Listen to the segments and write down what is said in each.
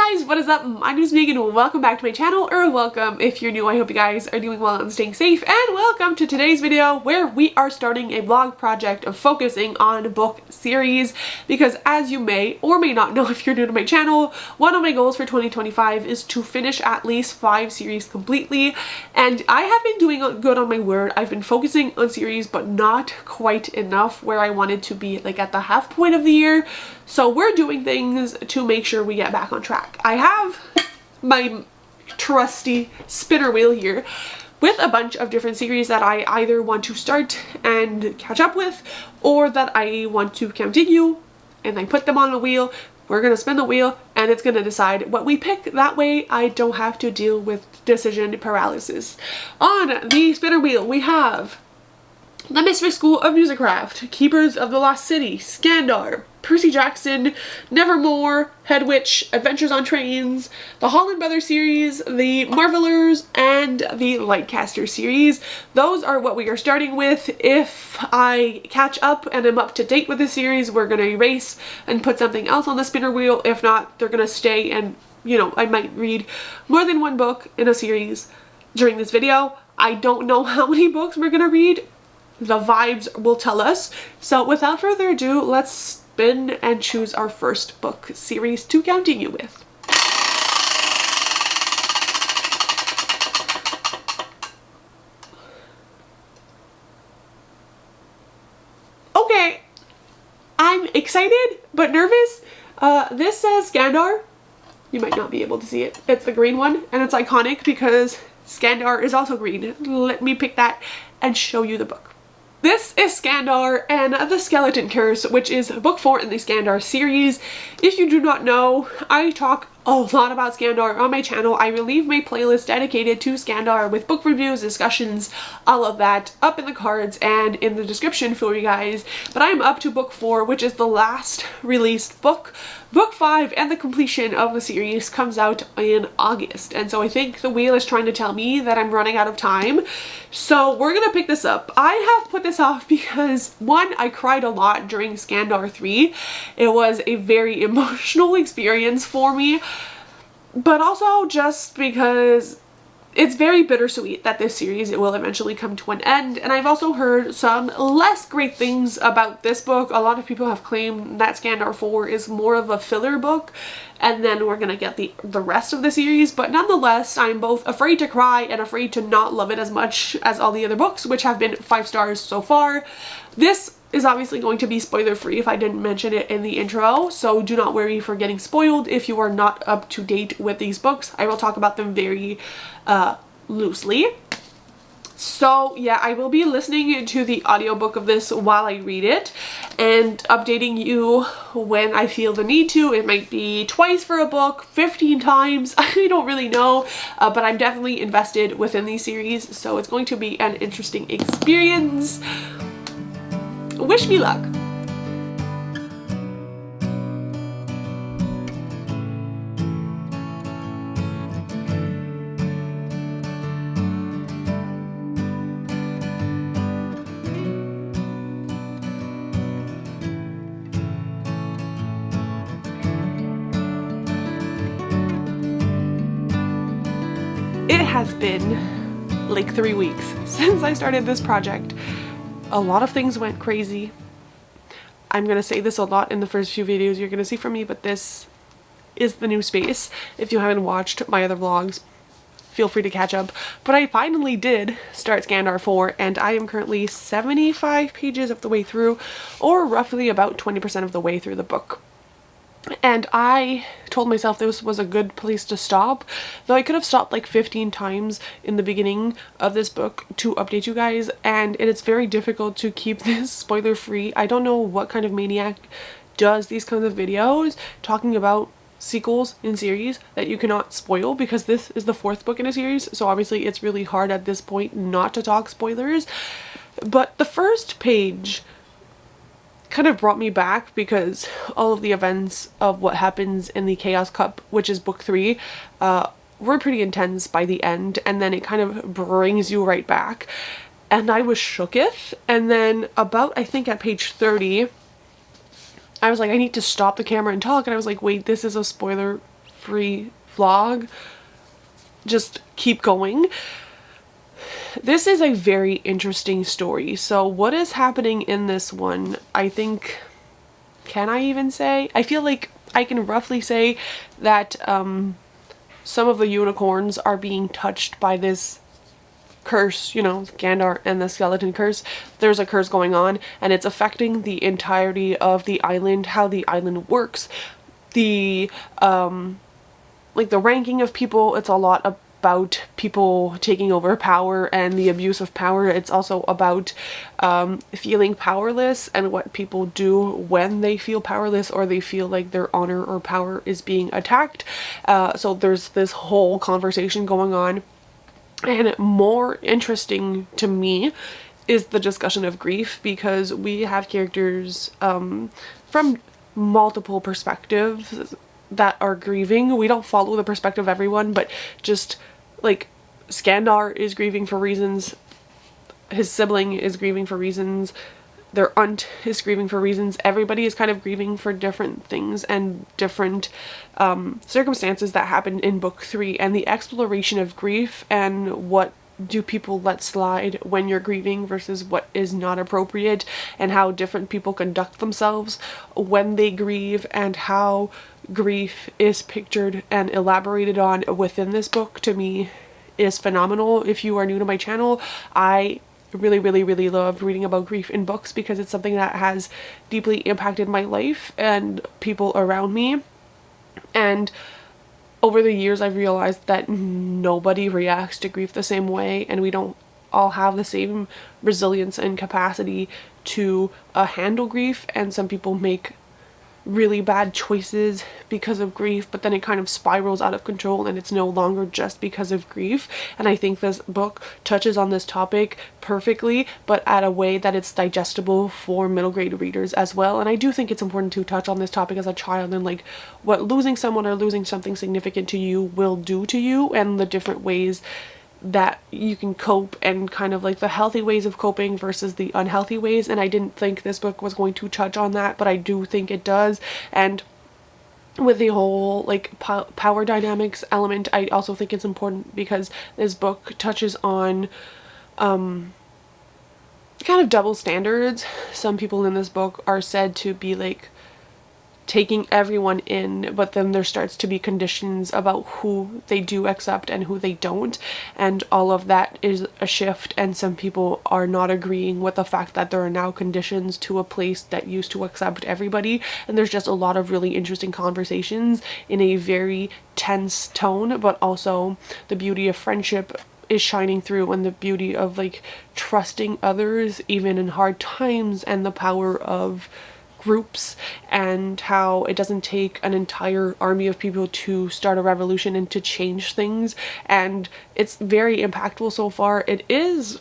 Hey guys, what is up? My name is Megan and welcome back to my channel, or welcome if you're new. I hope you guys are doing well and staying safe, and welcome to today's video where we are starting a vlog project of focusing on book series, because as you may or may not know if you're new to my channel, one of my goals for 2025 is to finish at least 5 series completely, and I have been doing good on my word. I've been focusing on series but not quite enough where I wanted to be, like at the half point of the year. So we're doing things to make sure we get back on track. I have my trusty spinner wheel here with a bunch of different series that I either want to start and catch up with, or that I want to continue, and I put them on the wheel. We're gonna spin the wheel and it's gonna decide what we pick. That way I don't have to deal with decision paralysis. On the spinner wheel we have The Misfit School of Musicraft, Keepers of the Lost City, Skandar, Percy Jackson, Nevermore, Head Witch, Adventures on Trains, the Holland Brothers series, the Marvelers, and the Lightcaster series. Those are what we are starting with. If I catch up and am up to date with the series, we're going to erase and put something else on the spinner wheel. If not, they're going to stay, and you know, I might read more than one book in a series during this video. I don't know how many books we're going to read. The vibes will tell us. So without further ado, let's spin and choose our first book series to continue with. Okay, I'm excited but nervous. This says Skandar. You might not be able to see it. It's the green one, and it's iconic because Skandar is also green. Let me pick that and show you the book. This is Skandar and the Skeleton Curse, which is book 4 in the Skandar series. If you do not know, I talk a lot about Skandar on my channel. I will leave my playlist dedicated to Skandar with book reviews, discussions, all of that up in the cards and in the description for you guys. But I am up to book 4, which is the last released book. Book 5 and the completion of the series comes out in August, and so I think the wheel is trying to tell me that I'm running out of time. So we're gonna pick this up. I have put this off because, one, I cried a lot during Skandar 3. It was a very emotional experience for me, but also just because it's very bittersweet that this series will eventually come to an end. And I've also heard some less great things about this book. A lot of people have claimed that Skandar 4 is more of a filler book, and then we're gonna get the rest of the series. But nonetheless, I'm both afraid to cry and afraid to not love it as much as all the other books, which have been 5 stars so far. This is obviously going to be spoiler free if I didn't mention it in the intro, so do not worry for getting spoiled if you are not up to date with these books. I will talk about them very loosely. So yeah, I will be listening to the audiobook of this while I read it and updating you when I feel the need to. It might be twice for a book, 15 times, I don't really know, but I'm definitely invested within these series, so it's going to be an interesting experience. Wish me luck. It has been like 3 weeks since I started this project. A lot of things went crazy. I'm gonna say this a lot in the first few videos you're gonna see from me, but this is the new space. If you haven't watched my other vlogs, feel free to catch up. But I finally did start Skandar 4, and I am currently 75 pages of the way through, or roughly about 20% of the way through the book. And I told myself this was a good place to stop, though I could have stopped like 15 times in the beginning of this book to update you guys, and it is very difficult to keep this spoiler free. I don't know what kind of maniac does these kinds of videos talking about sequels in series that you cannot spoil, because this is the 4th book in a series, so obviously it's really hard at this point not to talk spoilers. But the first page kind of brought me back, because all of the events of what happens in the Chaos Cup, which is book 3, were pretty intense by the end, and then it kind of brings you right back. And I was shooketh, and then about, I think at page 30, I was like, I need to stop the camera and talk, and I was like, wait, this is a spoiler spoiler-free vlog. Just keep going. This is a very interesting story. So what is happening in this one, I think, can I even say? I feel like I can roughly say that some of the unicorns are being touched by this curse, you know, Skandar and the skeleton curse. There's a curse going on and it's affecting the entirety of the island, how the island works. The like the ranking of people, it's a lot about people taking over power and the abuse of power. It's also about feeling powerless and what people do when they feel powerless or they feel like their honor or power is being attacked. So there's this whole conversation going on. And more interesting to me is the discussion of grief, because we have characters from multiple perspectives that are grieving. We don't follow the perspective of everyone, but just like Skandar is grieving for reasons, his sibling is grieving for reasons, their aunt is grieving for reasons. Everybody is kind of grieving for different things and different circumstances that happened in book 3, and the exploration of grief and what do people let slide when you're grieving versus what is not appropriate, and how different people conduct themselves when they grieve, and how grief is pictured and elaborated on within this book, to me is phenomenal. If you are new to my channel, I really love reading about grief in books because it's something that has deeply impacted my life and people around me. And over the years I've realized that nobody reacts to grief the same way, and we don't all have the same resilience and capacity to handle grief, and some people make really bad choices because of grief, but then it kind of spirals out of control and it's no longer just because of grief. And I think this book touches on this topic perfectly, but at a way that it's digestible for middle grade readers as well. And I do think it's important to touch on this topic as a child, and like what losing someone or losing something significant to you will do to you, and the different ways that you can cope, and kind of like the healthy ways of coping versus the unhealthy ways. And I didn't think this book was going to touch on that, but I do think it does. And with the whole like power dynamics element, I also think it's important because this book touches on kind of double standards. Some people in this book are said to be like taking everyone in, but then there starts to be conditions about who they do accept and who they don't, and all of that is a shift, and some people are not agreeing with the fact that there are now conditions to a place that used to accept everybody. And there's just a lot of really interesting conversations in a very tense tone, but also the beauty of friendship is shining through, and the beauty of like trusting others even in hard times, and the power of groups, and how it doesn't take an entire army of people to start a revolution and to change things. And it's very impactful so far. It is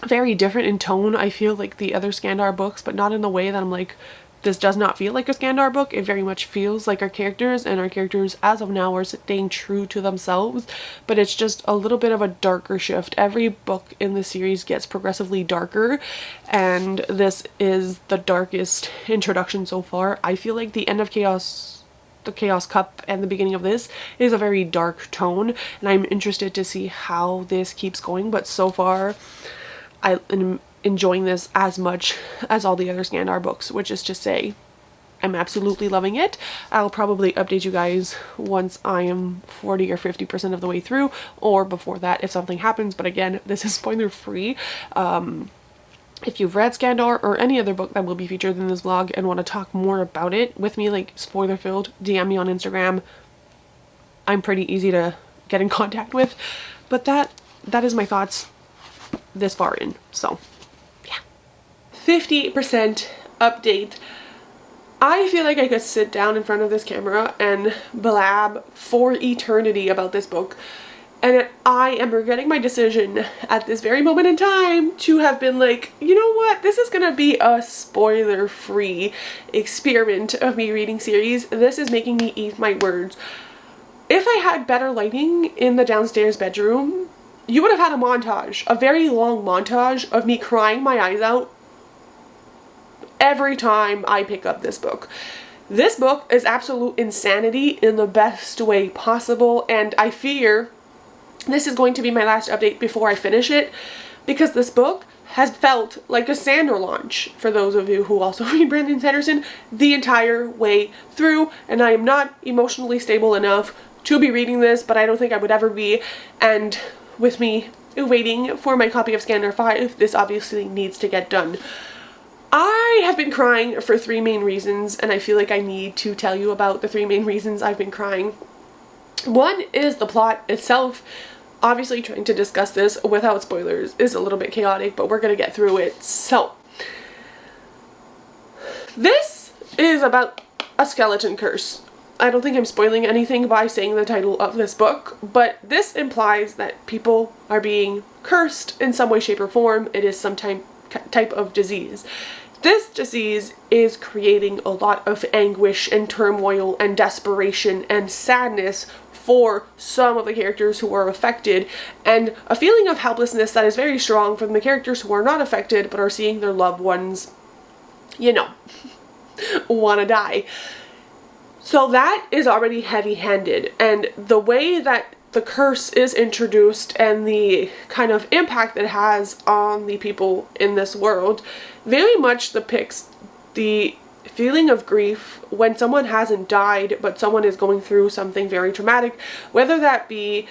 very different in tone, I feel, like the other Skandar books, but not in the way that I'm like, this does not feel like a Skandar book. It very much feels like our characters, and our characters as of now are staying true to themselves, but it's just a little bit of a darker shift. Every book in the series gets progressively darker, and this is the darkest introduction so far. I feel like the end of Chaos, the Chaos Cup, and the beginning of this is a very dark tone, and I'm interested to see how this keeps going. But so far I am enjoying this as much as all the other Skandar books, which is to say I'm absolutely loving it. I'll probably update you guys once I am 40 or 50% of the way through, or before that if something happens. But again, this is spoiler free. If you've read Skandar or any other book that will be featured in this vlog and want to talk more about it with me, like spoiler filled, DM me on Instagram. I'm pretty easy to get in contact with. But that is my thoughts this far in. So 58% update. I feel like I could sit down in front of this camera and blab for eternity about this book, and I am regretting my decision at this very moment in time to have been like, you know what, this is gonna be a spoiler-free experiment of me reading series. This is making me eat my words. If I had better lighting in the downstairs bedroom, you would have had a montage, a very long montage of me crying my eyes out every time I pick up this book. This book is absolute insanity in the best way possible, and I fear this is going to be my last update before I finish it, because this book has felt like a Skandar launch, for those of you who also read Brandon Sanderson, the entire way through, and I am not emotionally stable enough to be reading this, but I don't think I would ever be, and with me waiting for my copy of Skandar 5, this obviously needs to get done. I have been crying for 3 main reasons, and I feel like I need to tell you about the 3 main reasons I've been crying. One is the plot itself. Obviously, trying to discuss this without spoilers is a little bit chaotic, but we're gonna get through it. So, this is about a skeleton curse. I don't think I'm spoiling anything by saying the title of this book, but this implies that people are being cursed in some way, shape, or form. It is some type of disease. This disease is creating a lot of anguish and turmoil and desperation and sadness for some of the characters who are affected, and a feeling of helplessness that is very strong from the characters who are not affected but are seeing their loved ones, you know, wanna die. So that is already heavy-handed, and the way that the curse is introduced and the kind of impact it has on the people in this world very much depicts the feeling of grief when someone hasn't died but someone is going through something very traumatic, whether that be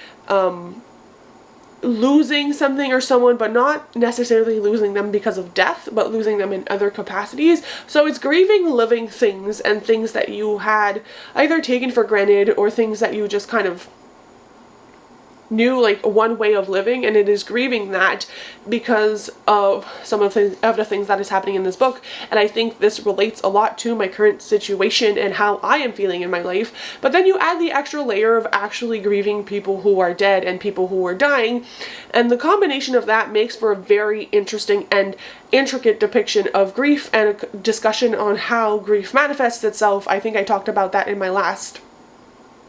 losing something or someone, but not necessarily losing them because of death, but losing them in other capacities. So it's grieving living things and things that you had either taken for granted or things that you just kind of knew like one way of living, and it is grieving that because of some of the things that is happening in this book. And I think this relates a lot to my current situation and how I am feeling in my life. But then you add the extra layer of actually grieving people who are dead and people who are dying, and the combination of that makes for a very interesting and intricate depiction of grief and a discussion on how grief manifests itself. I think I talked about that in my last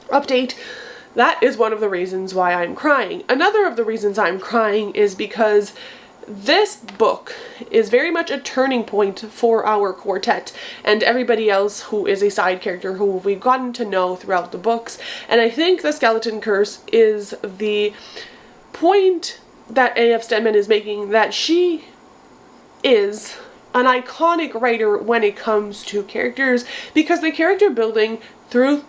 update. That is one of the reasons why I'm crying. Another of the reasons I'm crying is because this book is very much a turning point for our quartet and everybody else who is a side character who we've gotten to know throughout the books. And I think the Skeleton Curse is the point that A.F. Steadman is making, that she is an iconic writer when it comes to characters, because the character building through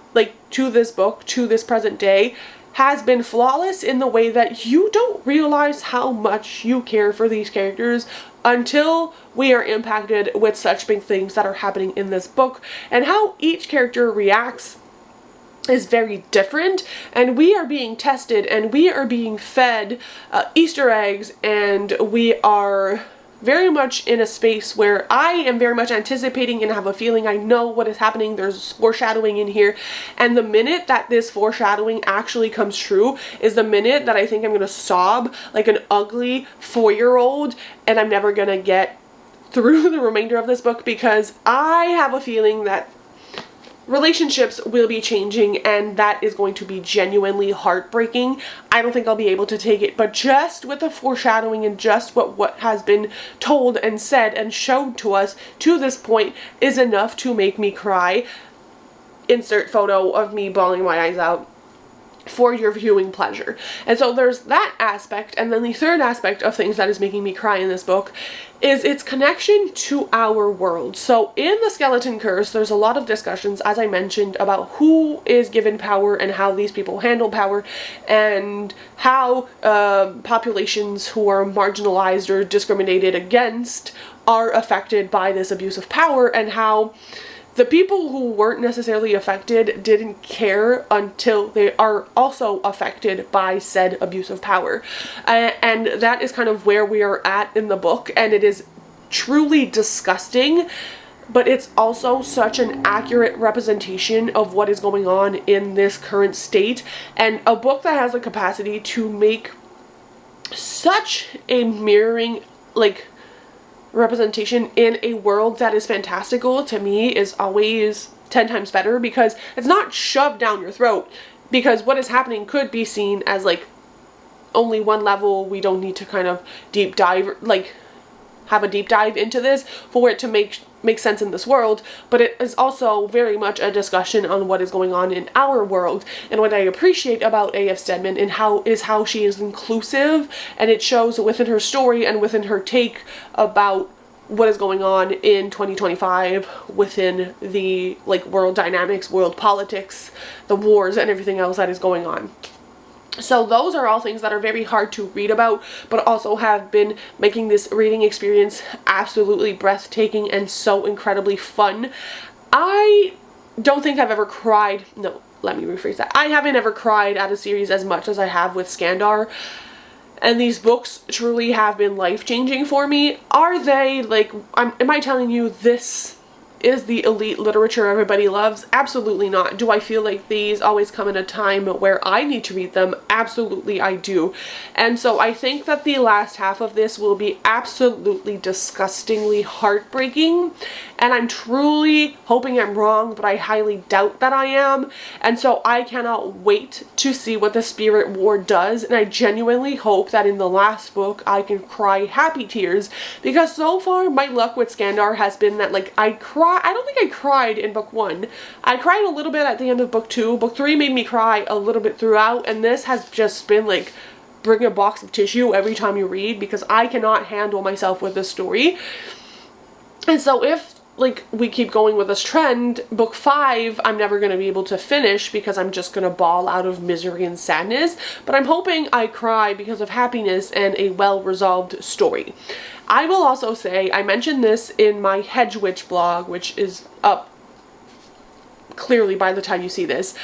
to this book, to this present day, has been flawless in the way that you don't realize how much you care for these characters until we are impacted with such big things that are happening in this book, and how each character reacts is very different, and we are being tested and we are being fed Easter eggs, and we are very much in a space where I am very much anticipating and have a feeling I know what is happening. There's foreshadowing in here, and the minute that this foreshadowing actually comes true is the minute that I think I'm gonna sob like an ugly 4-year-old, and I'm never gonna get through the remainder of this book, because I have a feeling that relationships will be changing, and that is going to be genuinely heartbreaking. I don't think I'll be able to take it, but just with the foreshadowing and just what has been told and said and shown to us to this point is enough to make me cry. Insert photo of me bawling my eyes out for your viewing pleasure. And so there's that aspect, and then the third aspect of things that is making me cry in this book is its connection to our world. So in the Skeleton Curse, there's a lot of discussions, as I mentioned, about who is given power and how these people handle power, and how populations who are marginalized or discriminated against are affected by this abuse of power, and how the people who weren't necessarily affected didn't care until they are also affected by said abuse of power. And that is kind of where we are at in the book, and it is truly disgusting, but it's also such an accurate representation of what is going on in this current state, and a book that has the capacity to make such a mirroring, representation in a world that is fantastical, to me, is always 10 times better, because it's not shoved down your throat, because what is happening could be seen as only one level. We don't need to kind of deep dive, have a deep dive into this for it to make sense in this world, but it is also very much a discussion on what is going on in our world. And what I appreciate about A.F. Steadman and how she is inclusive, and it shows within her story and within her take about what is going on in 2025 within the like world dynamics, world politics, the wars, and everything else that is going on. So those are all things that are very hard to read about, but also have been making this reading experience absolutely breathtaking and so incredibly fun. I don't think I've ever cried, no, let me rephrase that. I haven't ever cried at a series as much as I have with Skandar. And these books truly have been life-changing for me. Are they, like, am I telling you this is the elite literature everybody loves? Absolutely not. Do I feel like these always come in a time where I need to read them? Absolutely I do. And so I think that the last half of this will be absolutely disgustingly heartbreaking, and I'm truly hoping I'm wrong, but I highly doubt that I am. And so I cannot wait to see what the Spirit War does, and I genuinely hope that in the last book I can cry happy tears, because so far my luck with Skandar has been that, like, I don't think I cried in book 1. I cried a little bit at the end of book 2. Book 3 made me cry a little bit throughout, and this has just been like bring a box of tissue every time you read, because I cannot handle myself with this story. And so if, like, we keep going with this trend, book 5 I'm never going to be able to finish because I'm just going to bawl out of misery and sadness, but I'm hoping I cry because of happiness and a well-resolved story. I will also say, I mentioned this in my Hedge Witch blog, which is up clearly by the time you see this.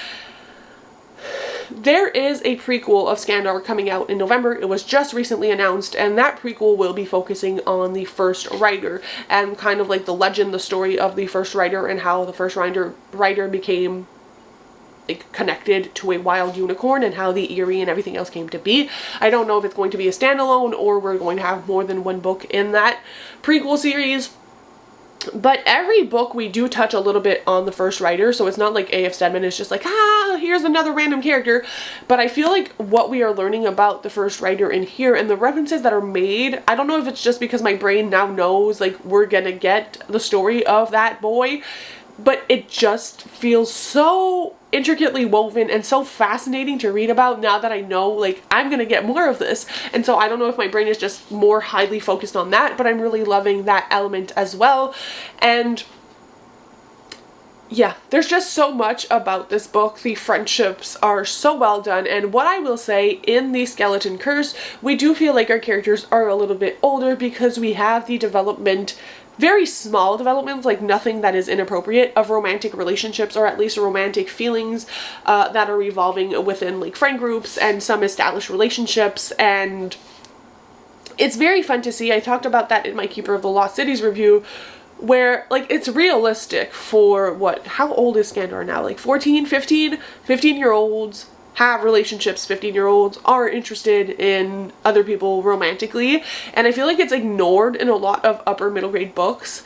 There is a prequel of Skandar coming out in November. It was just recently announced, and that prequel will be focusing on the first writer and kind of like the legend, the story of the first writer, and how the first writer became like connected to a wild unicorn, and how the Eyrie and everything else came to be. I don't know if it's going to be a standalone or we're going to have more than one book in that prequel series. But every book we do touch a little bit on the first writer, so it's not like A.F. Steadman is just like, here's another random character. But I feel like what we are learning about the first writer in here and the references that are made, I don't know if it's just because my brain now knows, like, we're gonna get the story of that boy, but it just feels so intricately woven and so fascinating to read about now that I know, like, I'm gonna get more of this. And so I don't know if my brain is just more highly focused on that, but I'm really loving that element as well. And yeah, there's just so much about this book. The friendships are so well done, and what I will say, in the Skeleton Curse, we do feel like our characters are a little bit older because we have the development, very small developments, like nothing that is inappropriate, of romantic relationships, or at least romantic feelings that are evolving within like friend groups and some established relationships, and it's very fun to see. I talked about that in my Keeper of the Lost Cities review, where like it's realistic for how old is Skandar now? Like 14, 15-year-olds have relationships, 15-year-olds are interested in other people romantically, and I feel like it's ignored in a lot of upper middle grade books,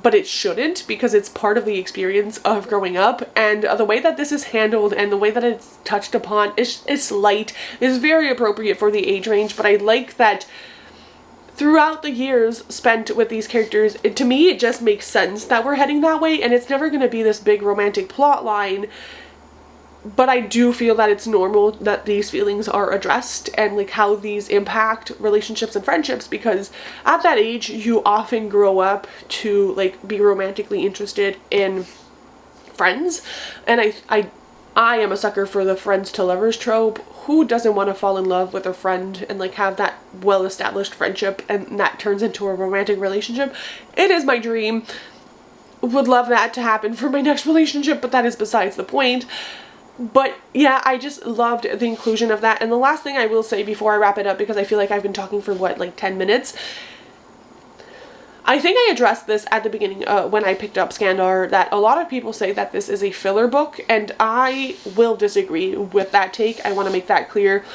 but it shouldn't, because it's part of the experience of growing up. And the way that this is handled and the way that it's touched upon is light, is very appropriate for the age range. But I like that throughout the years spent with these characters, to me it just makes sense that we're heading that way, and it's never going to be this big romantic plot line. But I do feel that it's normal that these feelings are addressed, and like how these impact relationships and friendships, because at that age you often grow up to like be romantically interested in friends. And I am a sucker for the friends to lovers trope. Who doesn't want to fall in love with a friend and like have that well-established friendship and that turns into a romantic relationship? It is my dream. Would love that to happen for my next relationship, but that is besides the point. But yeah, I just loved the inclusion of that. And the last thing I will say before I wrap it up, because I feel like I've been talking for like 10 minutes. I think I addressed this at the beginning when I picked up Skandar, that a lot of people say that this is a filler book, and I will disagree with that take. I want to make that clear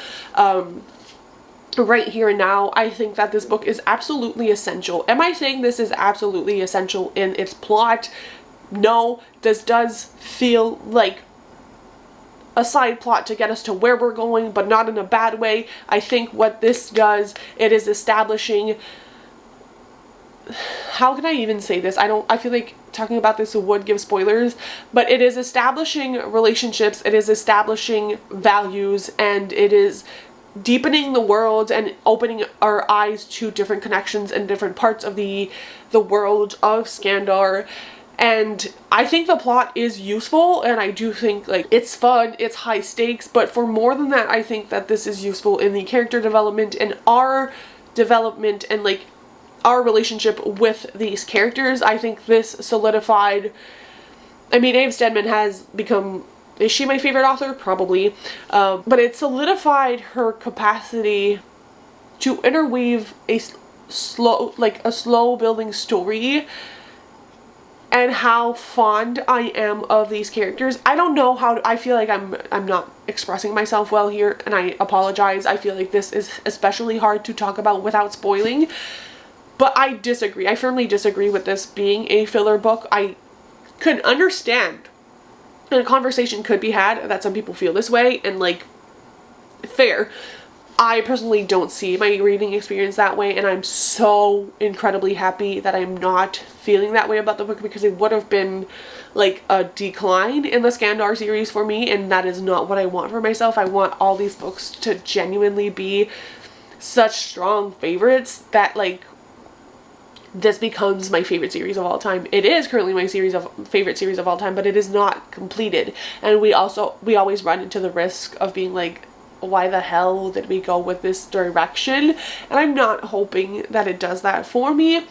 right here and now. I think that this book is absolutely essential. Am I saying this is absolutely essential in its plot? No, this does feel like a side plot to get us to where we're going, but not in a bad way. I think what this does, it is establishing how can I even say this? I feel like talking about this would give spoilers, but it is establishing relationships, it is establishing values, and it is deepening the world and opening our eyes to different connections and different parts of the world of Skandar. And I think the plot is useful, and I do think like it's fun, it's high stakes, but for more than that, I think that this is useful in the character development and our development and like our relationship with these characters. I think this solidified, I mean, A.F. Steadman has become, is she my favorite author? Probably. But it solidified her capacity to interweave a slow building story, and how fond I am of these characters. I don't know how I feel like I'm not expressing myself well here, and I apologize. I feel like this is especially hard to talk about without spoiling. But I disagree. I firmly disagree with this being a filler book. I can understand, and a conversation could be had that some people feel this way, and like, fair. I personally don't see my reading experience that way, and I'm so incredibly happy that I'm not feeling that way about the book, because it would have been like a decline in the Skandar series for me, and that is not what I want for myself. I want all these books to genuinely be such strong favorites that like this becomes my favorite series of all time. It is currently my favorite series of all time, but it is not completed. And we always run into the risk of being like, why the hell did we go with this direction? And I'm not hoping that it does that for me.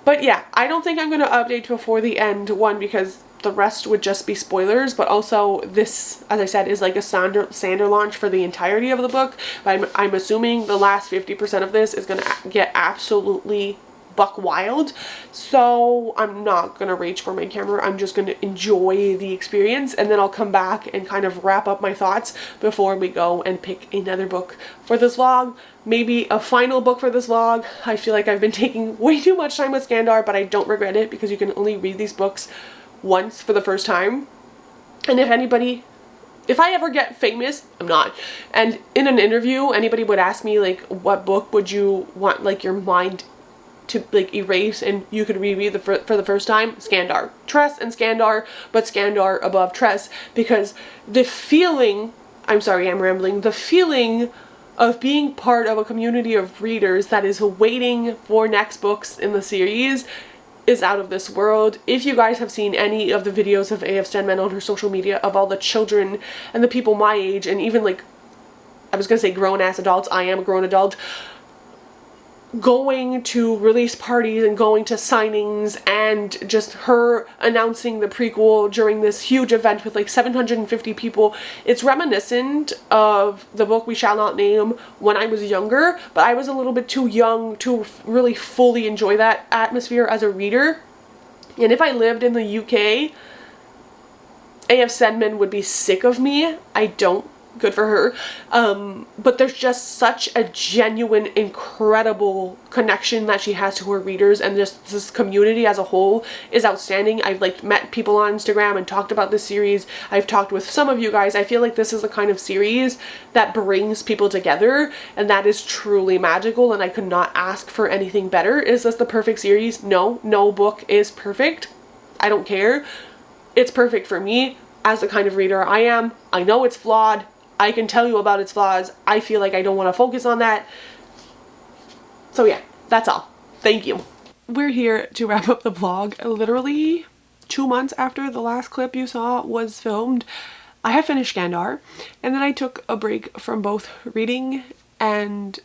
But yeah, I don't think I'm going to update before the end, one, because the rest would just be spoilers, but also this, as I said, is like a Skandar launch for the entirety of the book. But I'm assuming the last 50% of this is going to get absolutely buck wild, so I'm not gonna reach for my camera. I'm just gonna enjoy the experience, and then I'll come back and kind of wrap up my thoughts before we go and pick another book for this vlog, maybe a final book for this vlog. I feel like I've been taking way too much time with Skandar, but I don't regret it, because you can only read these books once for the first time. And if I ever get famous, I'm not, and in an interview anybody would ask me like, what book would you want like your mind to like erase and you could reread for the first time? Skandar. Tress and Skandar, but Skandar above Tress, because the feeling, I'm sorry, I'm rambling, the feeling of being part of a community of readers that is waiting for next books in the series is out of this world. If you guys have seen any of the videos of A.F. Steadman on her social media, of all the children and the people my age, and even like, I was gonna say grown ass adults, I am a grown adult, going to release parties and going to signings, and just her announcing the prequel during this huge event with like 750 people. It's reminiscent of the book We Shall Not Name when I was younger, but I was a little bit too young to really fully enjoy that atmosphere as a reader. And if I lived in the UK, A.F. Steadman would be sick of me. I don't. Good for her. But there's just such a genuine, incredible connection that she has to her readers, and just this community as a whole is outstanding. I've like met people on Instagram and talked about this series. I've talked with some of you guys. I feel like this is the kind of series that brings people together, and that is truly magical, and I could not ask for anything better. Is this the perfect series? No. No book is perfect. I don't care. It's perfect for me as the kind of reader I am. I know it's flawed. I can tell you about its flaws. I feel like I don't want to focus on that. So yeah, that's all. Thank you. We're here to wrap up the vlog. Literally 2 months after the last clip you saw was filmed, I have finished Skandar, and then I took a break from both reading and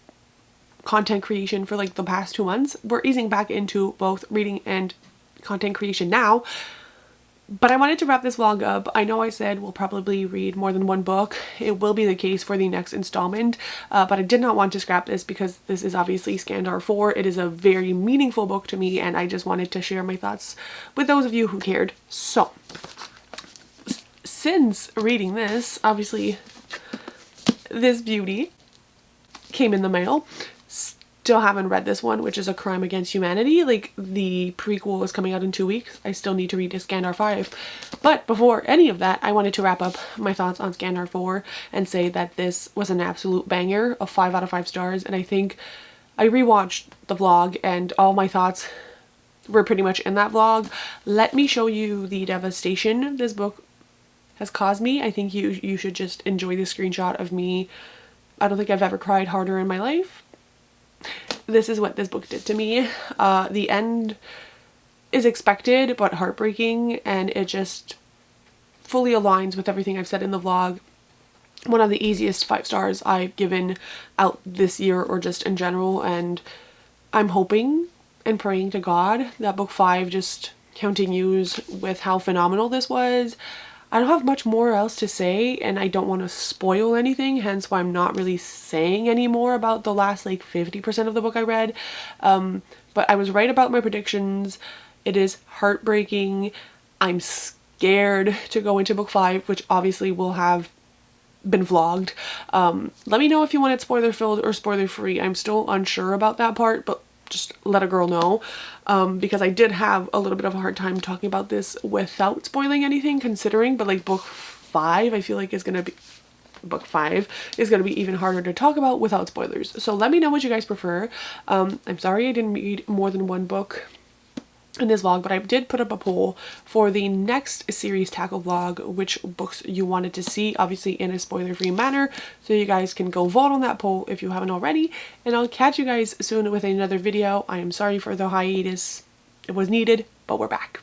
content creation for like the past 2 months. We're easing back into both reading and content creation now. But I wanted to wrap this vlog up. I know I said we'll probably read more than one book. It will be the case for the next installment, but I did not want to scrap this because this is obviously Skandar 4. It is a very meaningful book to me, and I just wanted to share my thoughts with those of you who cared. So, since reading this, obviously this beauty came in the mail. Still haven't read this one, which is A Crime Against Humanity. Like, the prequel is coming out in 2 weeks. I still need to read Skandar 5. But before any of that, I wanted to wrap up my thoughts on Skandar 4 and say that this was an absolute banger of 5 out of 5 stars. And I think I rewatched the vlog and all my thoughts we're pretty much in that vlog. Let me show you the devastation this book has caused me. I think you should just enjoy the screenshot of me. I don't think I've ever cried harder in my life. This is what this book did to me. The end is expected but heartbreaking, and it just fully aligns with everything I've said in the vlog. One of the easiest 5 stars I've given out this year or just in general, and I'm hoping and praying to God that book 5 just continues with how phenomenal this was. I don't have much more else to say, and I don't want to spoil anything, hence why I'm not really saying any more about the last like 50% of the book I read. But I was right about my predictions. It is heartbreaking. I'm scared to go into book 5, which obviously will have been vlogged. Let me know if you want it spoiler filled or spoiler free. I'm still unsure about that part, but just let a girl know, because I did have a little bit of a hard time talking about this without spoiling anything, considering, but like book 5 I feel like is gonna be even harder to talk about without spoilers. So let me know what you guys prefer. I'm sorry I didn't read more than one book in this vlog, but I did put up a poll for the next series tackle vlog, which books you wanted to see, obviously in a spoiler-free manner, so you guys can go vote on that poll if you haven't already, and I'll catch you guys soon with another video. I am sorry for the hiatus. It was needed, but we're back.